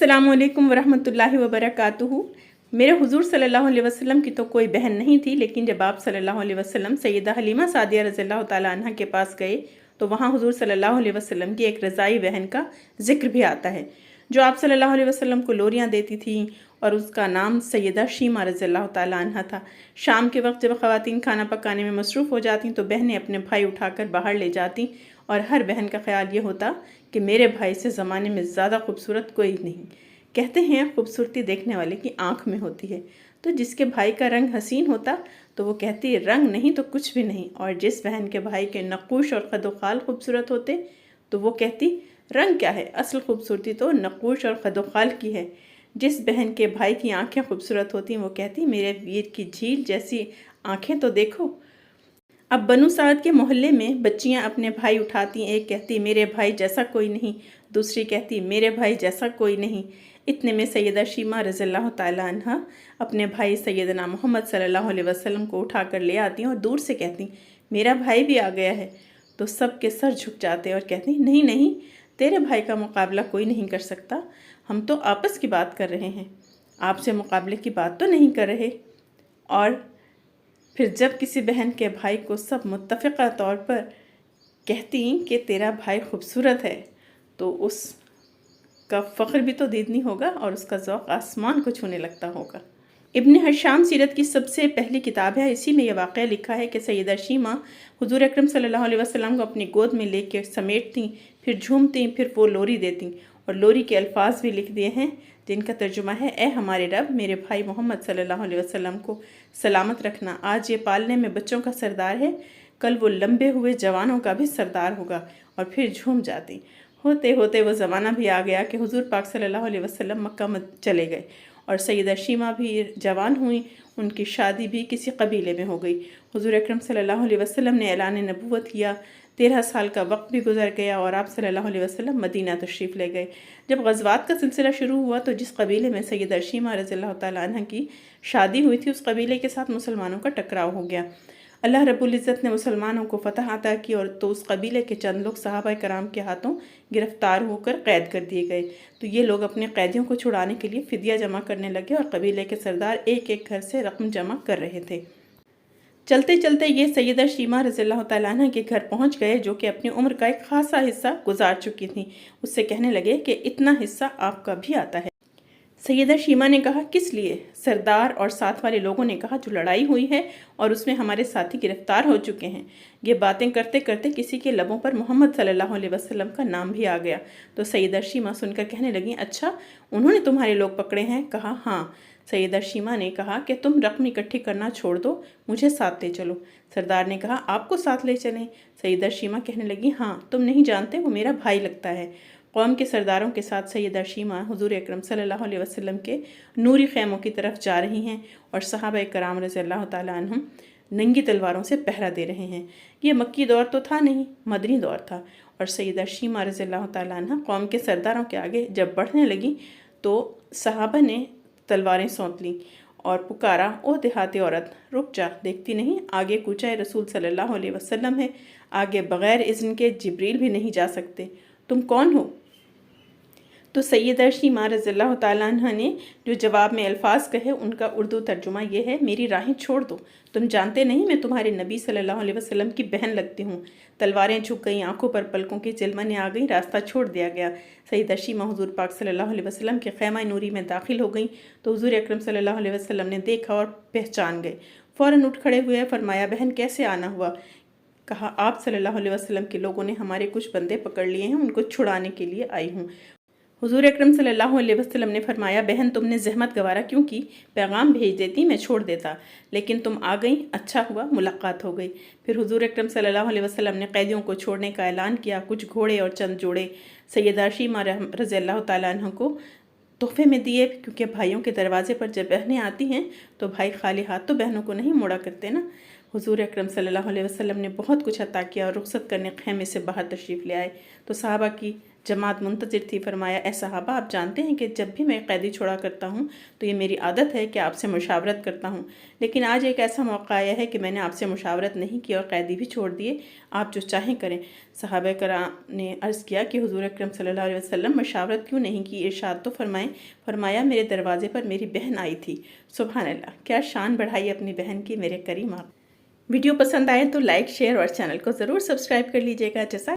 अस्सलामुअलैकुम वरहमतुल्लाहि वबरकातुहू। मेरे हुजूर सल्लल्लाहु अलैहि वसल्लम की तो कोई बहन नहीं थी, लेकिन जब आप सल्लल्लाहु अलैहि वसल्लम सैयदा हलीमा सादिया रज़ियल्लाहु ताला अन्हा के पास गए तो वहाँ हुजूर सल्लल्लाहु अलैहि वसल्लम की एक रज़ाई बहन का जिक्र भी आता है, जो आप सल्लल्लाहु अलैहि वसल्लम को लोरियाँ देती थी, और उसका नाम सैयदा शीमा रज़ियल्लाहु ताला अन्हा था। शाम के वक्त जब ख़वातीन खाना पकाने में मसरूफ़ हो जाती तो बहनें अपने भाई उठाकर बाहर ले जाती, और हर बहन का ख्याल ये होता कि मेरे भाई से ज़माने में ज़्यादा खूबसूरत कोई नहीं। कहते हैं खूबसूरती देखने वाले की आँख में होती है, तो जिसके भाई का रंग हसीन होता तो वो कहती रंग नहीं तो कुछ भी नहीं, और जिस बहन के भाई के नक़ूश और ख़दोख़ाल खूबसूरत होते तो वो कहती रंग क्या है, असल खूबसूरती तो नक़ूश और ख़दोख़ाल की है। जिस बहन के भाई की आँखें खूबसूरत होती वो कहती मेरे वीर की झील जैसी आँखें तो देखो। अब बनु साद के मोहल्ले में बच्चियां अपने भाई उठाती, एक कहती मेरे भाई जैसा कोई नहीं, दूसरी कहती मेरे भाई जैसा कोई नहीं। इतने में सैयदा शीमा रज़ियल्लाहु ताला अन्हा अपने भाई सैयदना मोहम्मद सल्लल्लाहु अलैहि वसल्लम को उठाकर ले आती और दूर से कहती मेरा भाई भी आ गया है। तो सब के सर झुक जाते और कहती नहीं नहीं, तेरे भाई का मुकाबला कोई नहीं कर सकता, हम तो आपस की बात कर रहे हैं, आपसे मुकाबले की बात तो नहीं कर रहे। और फिर जब किसी बहन के भाई को सब मुत्तफ़िक़ा तौर पर कहती कि तेरा भाई खूबसूरत है, तो उसका फ़ख्र भी तो दीदनी होगा और उसका ज़ौक़ आसमान को छूने लगता होगा। इब्न हशाम सीरत की सबसे पहली किताब है, इसी में यह वाक़या लिखा है कि सैयदा शीमा हुज़ूर अकरम सल्लल्लाहु अलैहि वसल्लम को अपनी गोद में लेकर समेटती, फिर झूमती, फिर वो लोरी देती, और लोरी के अल्फाज भी लिख दिए हैं जिनका तर्जुमा है ए हमारे रब, मेरे भाई मोहम्मद सल्लल्लाहु अलैहि वसल्लम को सलामत रखना। आज ये पालने में बच्चों का सरदार है, कल वो लंबे हुए जवानों का भी सरदार होगा। और फिर झूम जाती। होते होते वो ज़माना भी आ गया कि हुजूर पाक सल्लल्लाहु अलैहि वसल्लम मक्का में चले गए और सैयदा शीमा भी जवान हुई, उनकी शादी भी किसी कबीले में हो गई। हुजूर अकरम सल्लल्लाहु अलैहि वसल्लम ने ऐलान नबूवत किया, 13 साल का वक्त भी गुजर गया और आप सल्लल्लाहु अलैहि वसल्लम मदीना तशरीफ़ ले गए। जब ग़ज़वात का सिलसिला शुरू हुआ तो जिस कबीले में सैयदा शीमा रज़ियल्लाहु ताला अन्हा की शादी हुई थी, उस कबीले के साथ मुसलमानों का टकराव हो गया। अल्लाह रब्बुल इज़्ज़त ने मुसलमानों को फ़तह अता की, और तो उस कबीले के चंद लोग सहाबा कराम के हाथों गिरफ़्तार होकर क़ैद कर दिए गए। तो ये लोग अपने कैदियों को छुड़ाने के लिए फ़िदिया जमा करने लगे, और कबीले के सरदार एक एक घर से रकम जमा कर रहे थे। चलते चलते ये सैयदा शीमा रज़ियल्लाहु ताला अन्हा के घर पहुंच गए, जो कि अपनी उम्र का एक खासा हिस्सा गुजार चुकी थी। उससे कहने लगे कि इतना हिस्सा आपका भी आता है। सैयदा शीमा ने कहा किस लिए? सरदार और साथ वाले लोगों ने कहा जो लड़ाई हुई है और उसमें हमारे साथी गिरफ्तार हो चुके हैं। ये बातें करते करते किसी के लबों पर मोहम्मद सल्लल्लाहु अलैहि वसल्लम का नाम भी आ गया। तो सैयदा शीमा सुनकर कहने लगी अच्छा, उन्होंने तुम्हारे लोग पकड़े हैं? कहा हाँ। सैयदा शीमा ने कहा कि तुम रकम इकट्ठी करना छोड़ दो, मुझे साथ ले चलो। सरदार ने कहा आपको साथ ले चलें? सैयदा शीमा कहने लगी हाँ, तुम नहीं जानते वो मेरा भाई लगता है। कौम के सरदारों के साथ सैयदा शीमा हुजूर अकरम सल्लल्लाहु अलैहि वसल्लम के नूरी खैमों की तरफ जा रही हैं, और सहाबा कराम रज़ियल्लाहु ताला अन्हुम नंगी तलवारों से पहरा दे रहे हैं। ये मक्की दौर तो था नहीं, मदनी दौर था। और सैयदा शीमा रज़ियल्लाहु ताला अन्हा कौम के सरदारों के आगे जब बढ़ने लगी तो सहाबा ने तलवारें सौंप लीं और पुकारा ओ देहाती औरत, रुक जा, देखती नहीं आगे कूचा रसूल सल्लल्लाहु अलैहि वसल्लम है, आगे बग़ैर इज़्न के जिब्रील भी नहीं जा सकते, तुम कौन हो? तो सैयदा शीमा रज़ियल्लाहु ताला अन्हा ने जो जवाब में अल्फाज कहे उनका उर्दू तर्जुमा ये है, मेरी राहें छोड़ दो, तुम जानते नहीं मैं तुम्हारे नबी सल्लल्लाहु अलैहि वसल्लम की बहन लगती हूँ। तलवारें झुक गईं, आंखों पर पलकों की चिलमने आ गईं, रास्ता छोड़ दिया गया। सैयदा शीमा हुजूर पाक सल्लल्लाहु अलैहि वसल्लम के खैमा नूरी में दाखिल हो गई तो हुजूर अकरम सल्लल्लाहु अलैहि वसल्लम ने देखा और पहचान गए। फ़ौरन उठ खड़े हुए, फरमाया बहन कैसे आना हुआ? कहा आप सल्लल्लाहु अलैहि वसल्लम के लोगों ने हमारे कुछ बंदे पकड़ लिए हैं, उनको छुड़ाने के लिए आई हूँ। हुजूर अकरम सल्लल्लाहु अलैहि वसल्लम ने फरमाया बहन तुमने जहमत गवारा क्यों की? पैगाम भेज देती, मैं छोड़ देता, लेकिन तुम आ गई, अच्छा हुआ मुलाकात हो गई। फिर हुजूर अकरम सल्लल्लाहु अलैहि वसल्लम ने कैदियों को छोड़ने का ऐलान किया। कुछ घोड़े और चंद जोड़े सैयदा शीमा रज़ियल्लाहु ताला अन्हा को तोहफे में दिए, क्योंकि भाइयों के दरवाजे पर जब बहनें आती हैं तो भाई खाली हाथ तो बहनों को नहीं मोड़ा करते ना। हुजूर अकरम सल्लल्लाहु अलैहि वसल्लम ने बहुत कुछ अता किया और रुखसत करने खैमे से बाहर तशरीफ़ ले आए तो सहाबा की जमात मुंतज़िर थी। फरमाया, ए सहाबा, आप जानते हैं कि जब भी मैं क़ैदी छोड़ा करता हूँ तो ये मेरी आदत है कि आपसे मुशावरत करता हूँ, लेकिन आज एक ऐसा मौका आया है कि मैंने आपसे मुशावरत नहीं की और क़ैदी भी छोड़ दिए, आप जो चाहें करें। सहाबा कराम ने अर्ज़ किया कि हुज़ूर अकरम सल्लल्लाहु अलैहि वसल्लम मशावरत क्यों नहीं की, इरशाद तो फरमाएं। फरमाया, मेरे दरवाज़े पर मेरी बहन आई थी। सुभान अल्लाह, क्या शान बढ़ाई अपनी बहन की मेरे करीम आप। वीडियो पसंद आए तो लाइक, शेयर और चैनल को ज़रूर सब्सक्राइब कर लीजिएगा। जैसा